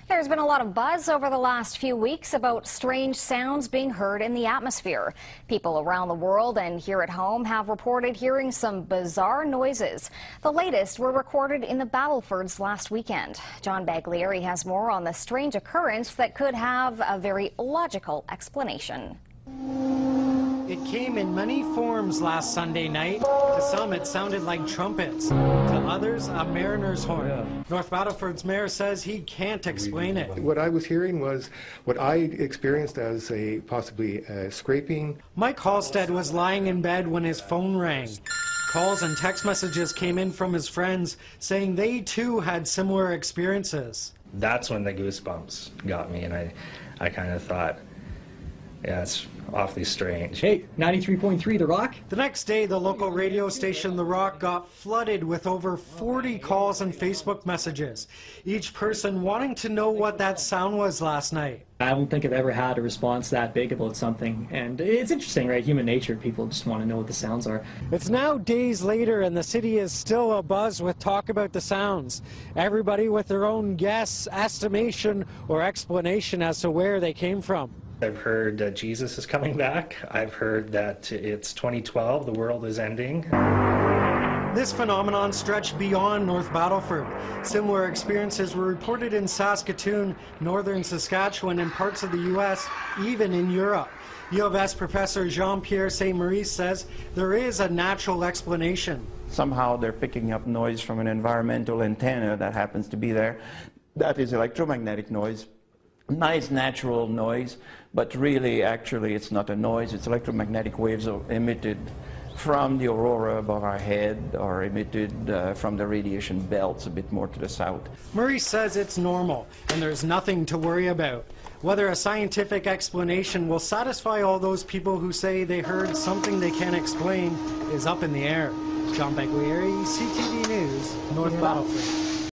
There's been a lot of buzz over the last few weeks about strange sounds being heard in the atmosphere. People around the world and here at home have reported hearing some bizarre noises. The latest were recorded in the Battlefords last weekend. John Baglieri has more on the strange occurrence that could have a very logical explanation. It came in many forms last Sunday night. To some, it sounded like trumpets. To others, a mariner's horn. Yeah. North Battleford's mayor says he can't explain it. What I was hearing was what I experienced as possibly scraping. Mike Halstead was lying in bed when his phone rang. Calls and text messages came in from his friends saying they too had similar experiences. That's when the goosebumps got me, and I kind of thought, yeah, it's awfully strange. Hey, 93.3 The Rock. The next day, the local radio station The Rock got flooded with over 40 calls and Facebook messages, each person wanting to know what that sound was last night. I don't think I've ever had a response that big about something, and it's interesting, right? Human nature, people just want to know what the sounds are. It's now days later and the city is still abuzz with talk about the sounds. Everybody with their own guess, estimation, or explanation as to where they came from. I've heard Jesus is coming back. I've heard that it's 2012, the world is ending. This phenomenon stretched beyond North Battleford. Similar experiences were reported in Saskatoon, northern Saskatchewan, and parts of the U.S., even in Europe. U of S professor Jean-Pierre St-Maurice says there is a natural explanation. Somehow they're picking up noise from an environmental antenna that happens to be there. That is electromagnetic noise. Nice natural noise, but really, actually, it's not a noise. It's electromagnetic waves emitted from the aurora above our head or emitted from the radiation belts a bit more to the south. Maurice says it's normal and there's nothing to worry about. Whether a scientific explanation will satisfy all those people who say they heard something they can't explain is up in the air. John Baglieri, CTV News, North Battleford.